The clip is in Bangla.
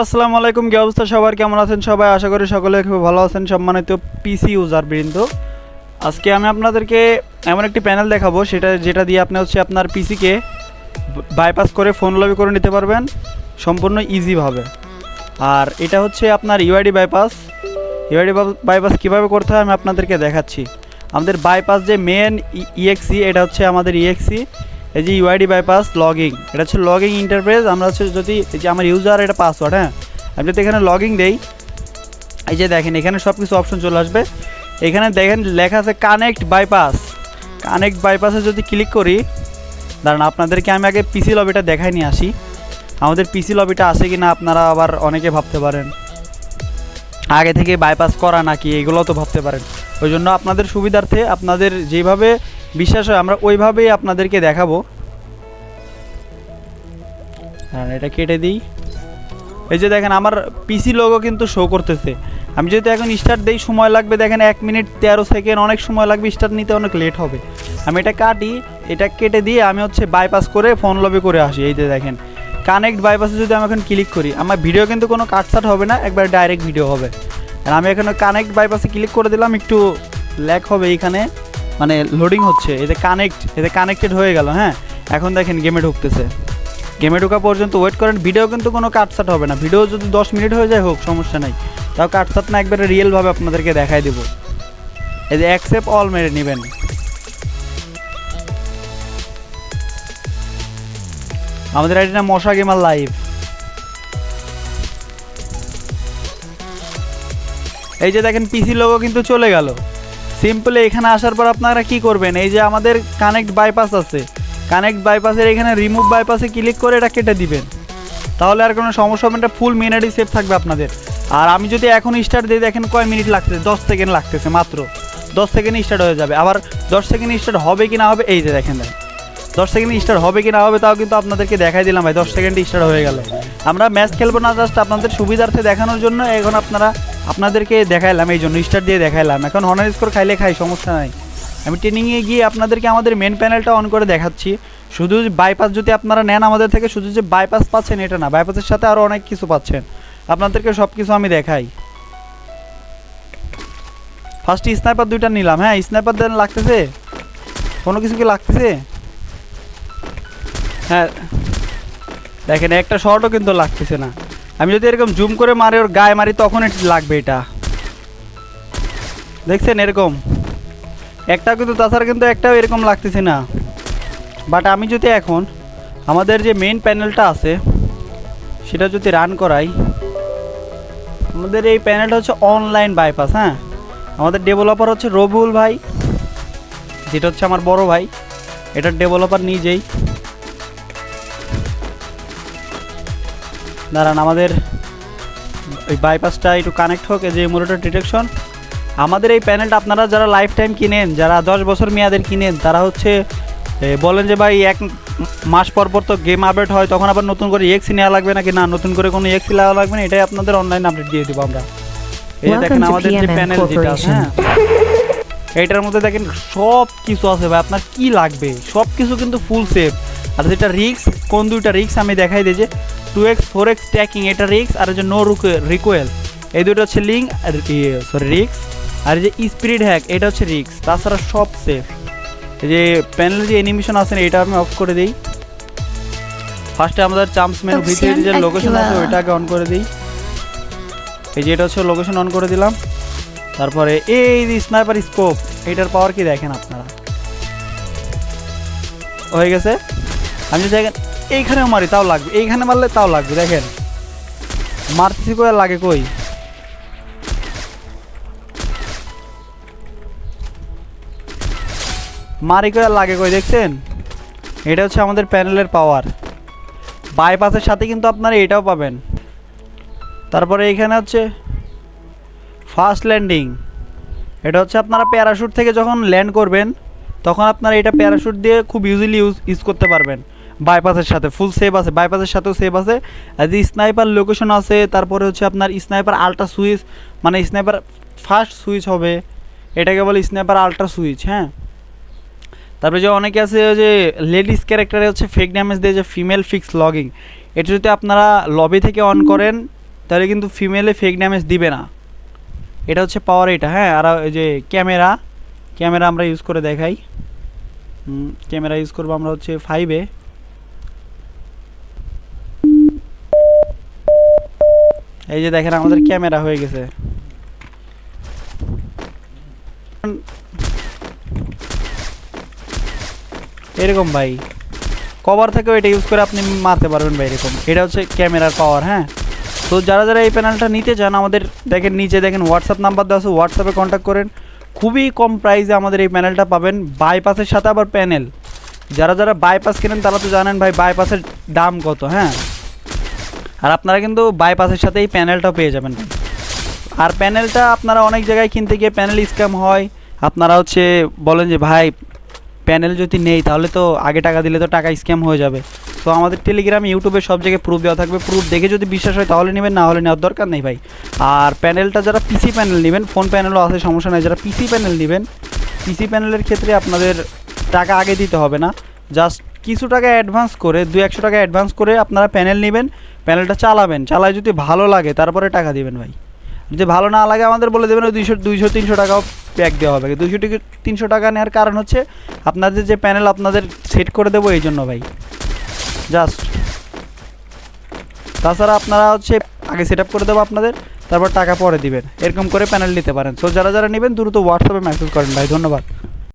আসসালামু আলাইকুম, কি অবস্থা সবার? কেমন আছেন সবাই? আশা করি সকলে খুব ভালো আছেন। সম্মানিত পিসি ইউজার বৃন্দ, আজকে আমি আপনাদেরকে এমন একটি প্যানেল দেখাবো যেটা দিয়ে আপনি আপনার পিসিকে বাইপাস করে ফোন লবি করে নিতে পারবেন সম্পূর্ণ ইজিভাবে। আর এটা আপনার ইউআইডি বাইপাস কীভাবে করতে হয় আমি আপনাদেরকে দেখাচ্ছি। আমাদের বাইপাস যে মেন ইএক্সি, এটা আমাদের ইএক্সি। এই যে ইউআইডি বাইপাস লগিং, এটা লগিং ইন্টারফেস। আমরা যদি এই যে আমার ইউজার, এটা পাসওয়ার্ড, হ্যাঁ, আমি যদি এখানে লগিং দেই, এই যে দেখেন এখানে সব কিছু অপশন চলে আসবে। এখানে দেখেন লেখা আছে কানেক্ট বাইপাসে যদি ক্লিক করি, দাঁড়ান আপনাদেরকে আমি আগে পিসি লবিটা দেখাই নিয়ে আসি। আমাদের পিসি লবিটা আছে কি না আপনারা আবার অনেকে ভাবতে পারেন আগে থেকে বাইপাস করা নাকি, এগুলো তো ভাবতে পারেন। ওই জন্য আপনাদের সুবিধার্থে আপনাদের যেভাবে বিশ্বাস হয় আমরা ওইভাবেই আপনাদেরকে দেখাবো। হ্যাঁ, এটা কেটে দিই। এই যে দেখেন আমার পিসি লোগো কিন্তু শো করতেছে। আমি যদি এখন স্টার্ট দিই সময় লাগবে, দেখেন 1 মিনিট 13 সেকেন্ড, অনেক সময় লাগবে, স্টার্ট নিতে অনেক লেট হবে। আমি এটা কাটি, এটা কেটে দিয়ে আমি বাইপাস করে ফোন লবি করে আসি। এই যে দেখেন কানেক্ট বাইপাসে যদি আমি এখন ক্লিক করি, আমার ভিডিও কিন্তু কোনো কাটসাট হবে না, একবার ডাইরেক্ট ভিডিও হবে। আর আমি এখানে কানেক্ট বাইপাসে ক্লিক করে দিলাম, একটু ল্যাগ হবে এইখানে, মানে লোডিং হচ্ছে। এতে কানেক্টেড হয়ে গেল। হ্যাঁ, এখন দেখেন গেমে ঢুকতেছে। গেমে ঢোকা পর্যন্ত ওয়েট করেন, ভিডিও কিন্তু কোনো কাটসাট হবে না। ভিডিও যদি 10 মিনিট হয়ে যায় হোক, সমস্যা নাই, তাও কাটসাট না, একবারে রিয়েলভাবে আপনাদেরকে দেখাই দেবো। এই যে অ্যাকসেপ্ট অল মেরে নেবেন। আমাদের আইডিটা মশা গেমার লাইভ। এই যে দেখেন পিসি লোগো কিন্তু চলে গেল। সিম্পলি এখানে আসার পর আপনারা কি করবেন, এই যে আমাদের কানেক্ট বাইপাস আছে, কানেক্ট বাইপাসের এখানে রিমুভ বাইপাসে ক্লিক করে এটা কেটে দিবেন। তাহলে আর কোনো সমস্যা হবে না, ফুল মিনিটই সেভ থাকবে আপনাদের। আর আমি যদি এখন স্টার্ট দিই, দেখেন কয় মিনিট লাগতেছে, 10 সেকেন্ড লাগতেছে, মাত্র 10 সেকেন্ড স্টার্ট হয়ে যাবে। আবার 10 সেকেন্ড স্টার্ট হবে কি না হবে, এই যে দেখেন 10 সেকেন্ড স্টার্ট হবে কি না হবে, তাও কিন্তু আপনাদেরকে দেখাই দিলাম ভাই, 10 সেকেন্ড স্টার্ট হয়ে গেল। আমরা ম্যাচ খেলবো না, জাস্ট আপনাদের সুবিধার্থে দেখানোর জন্য এখন আপনাদেরকে দেখাইলাম, এই জন্য স্টার্ট দিয়ে দেখাইলাম। এখন হনার স্কোর খাইলে খাই, সমস্যা নাই। আমি ট্রেনিংয়ে গিয়ে আপনাদেরকে আমাদের মেন প্যানেলটা অন করে দেখাচ্ছি। শুধু বাইপাস যদি আপনারা নেন আমাদের থেকে, শুধু যে বাইপাস পাচ্ছেন এটা না, বাইপাসের সাথে আরও অনেক কিছু পাচ্ছেন। আপনাদেরকে সব কিছু আমি দেখাই। ফার্স্ট স্নাইপার 2টা নিলাম। হ্যাঁ, স্নাইপার দেন লাগতেছে, কোনো কিছু কি লাগতেছে? হ্যাঁ দেখেন একটা শটও কিন্তু লাগতেছে না। আমি যদি এরকম জুম করে মারি, ওর গায়ে মারি, তখন লাগবে এটা, দেখছেন এরকম একটা, কিন্তু তাছাড়া কিন্তু একটাও এরকম লাগতেছে না। বাট আমি যদি এখন আমাদের যে মেইন প্যানেলটা আছে সেটা যদি রান করাই, আমাদের এই প্যানেলটা অনলাইন বাইপাস। হ্যাঁ, আমাদের ডেভেলপার রবিউল ভাই, যেটা আমার বড় ভাই, এটার ডেভেলপার নিজেই। দাঁড়ান আমাদের ওই বাইপাসটা একটু কানেক্ট হোক। এই যে এমুলেটর ডিটেকশন, আমাদের এই প্যানেলটা আপনারা যারা লাইফ টাইম কিনেন, যারা 10 বছর মেয়াদের কিনেন, তারা বলেন যে ভাই 1 মাস পর পর তো গেম আপডেট হয়, তখন আবার নতুন করে এক্সি নেওয়া লাগবে নাকি? না, নতুন করে কোনো এক্সি নেওয়া লাগবে না, এটাই আপনাদের অনলাইন আপডেট দিয়ে দেবো আমরা। এই দেখেন আমাদের যে প্যানেল যেটা আছে, হ্যাঁ, এইটার মধ্যে দেখেন সব কিছু আছে ভাই, আপনার কি লাগবে সব কিছু কিন্তু ফুল সেভ। আর যেটা রিক্স, কোন 2টা রিক্স আমি দেখাই দিই, যে 2x 4x ট্র্যাকিং, এটা রিক্স। আর যে নো রিকোয়েল, এই দুটো লিঙ্ক রিক্স। আর যে স্পিরিট হ্যাক, এটা রিক্স। তাছাড়া সব সেফ। এই যে প্যানেলে যে অ্যানিমেশন আছে এটা আমি অফ করে দিই। ফার্স্টে আমাদের চাম্পস মেনু ভিতরে যে লোকেশন আছে ওইটাকে অন করে দিই। এই যে এটা লোকেশন অন করে দিলাম। তারপরে এই যে স্নাইপার স্কোপ, এইটার পাওয়ার কি দেখেন আপনারা, হয়ে গেছে। আমি যদি দেখেন এইখানেও মারি তাও লাগবে, এইখানে মারলে তাও লাগবে। দেখেন মারতেছি কই আর লাগে কই, মারি করে লাগে কই, দেখছেন? এটা আমাদের প্যানেলের পাওয়ার। বাইপাসের সাথে কিন্তু আপনারা এটাও পাবেন। তারপরে এইখানে ফার্স্ট ল্যান্ডিং, এটা আপনারা প্যারাশুট থেকে যখন ল্যান্ড করবেন, তখন আপনারা এটা প্যারাশুট দিয়ে খুব ইজিলি ইউজ করতে পারবেন। বাইপাসের সাথে ফুল সেভ আছে, বাইপাসের সাথেও সেভ আছে। আর যে স্নাইপার লোকেশন আছে, তারপরে আপনার স্নাইপার আল্ট্রা সুইচ, মানে স্নাইপার ফার্স্ট সুইচ হবে, এটাকে বলে স্নাইপার আল্ট্রা সুইচ। হ্যাঁ, তারপরে যে অনেকে আছে যে লেডিস ক্যারেক্টারে ফেক ড্যামেজ দেয়, যে ফিমেল ফিক্স লগিং, এটা যদি আপনারা লবি থেকে অন করেন, তাহলে কিন্তু ফিমেলে ফেক ড্যামেজ দিবে না। এটা হচ্ছে পাওয়ার এটা, হ্যাঁ। আর এই যে ক্যামেরা, ক্যামেরা আমরা ইউজ করে দেখাই। ক্যামেরা ইউজ করবো আমরা হচ্ছে 5-এ। এই যে দেখেন আমাদের ক্যামেরা হয়ে গেছে। এরকম ভাই কভার থেকেও এটা ইউজ করে আপনি মারতে পারবেন ভাই এরকম। এটা হচ্ছে ক্যামেরার পাওয়ার, হ্যাঁ। তো যারা যারা এই প্যানেলটা নিতে চান আমাদের দেখেন নিচে দেখেন হোয়াটসঅ্যাপ নাম্বার দেওয়া আছে, হোয়াটসঅ্যাপে কন্ট্যাক্ট করেন। খুবই কম প্রাইসে আমাদের এই প্যানেলটা পাবেন, বাইপাসের সাথে আবার প্যানেল। যারা যারা বাইপাস কেনেন তারা তো জানেন ভাই বাইপাসের দাম কত, হ্যাঁ। আর আপনারা কিন্তু বাইপাসের সাথে এই প্যানেলটাও পেয়ে যাবেন। আর প্যানেলটা আপনারা অনেক জায়গায় কিনতে গিয়ে প্যানেল স্ক্যাম হয়, আপনারা হচ্ছে বলেন যে ভাই প্যানেল যদি নেই তাহলে তো আগে টাকা দিলে তো টাকা স্ক্যাম হয়ে যাবে। তো আমাদের টেলিগ্রাম ইউটিউবে সব জায়গায় প্রুফ দেওয়া থাকবে, প্রুফ দেখে যদি বিশ্বাস হয় তাহলে নেবেন, না হলে নেওয়ার দরকার নেই ভাই। আর প্যানেলটা যারা পিসি প্যানেল নেবেন, ফোন প্যানেলও আছে সমস্যা নেই, যারা পিসি প্যানেল নেবেন পিসি প্যানেলের ক্ষেত্রে আপনাদের টাকা আগে দিতে হবে না, জাস্ট কিছু টাকা অ্যাডভান্স করে 200-100 টাকা অ্যাডভান্স করে আপনারা প্যানেল নেবেন, প্যানেলটা চালাবেন, চালায় যদি ভালো লাগে তারপরে টাকা দিবেন ভাই। যদি ভালো না লাগে আমাদের বলে দেবেন, ওই 200-300 টাকাও প্যাক দেওয়া হবে। 200-300 টাকা নেওয়ার কারণ হচ্ছে আপনাদের যে প্যানেল আপনাদের সেট করে দেবো এই জন্য ভাই, জাস্ট। তাছাড়া আপনারা হচ্ছে আগে সেট আপ করে দেবো আপনাদের, তারপর টাকা পরে দিবেন, এরকম করে প্যানেল নিতে পারেন। সো যারা যারা নেবেন দ্রুত হোয়াটসঅ্যাপে মেসেজ করেন ভাই, ধন্যবাদ।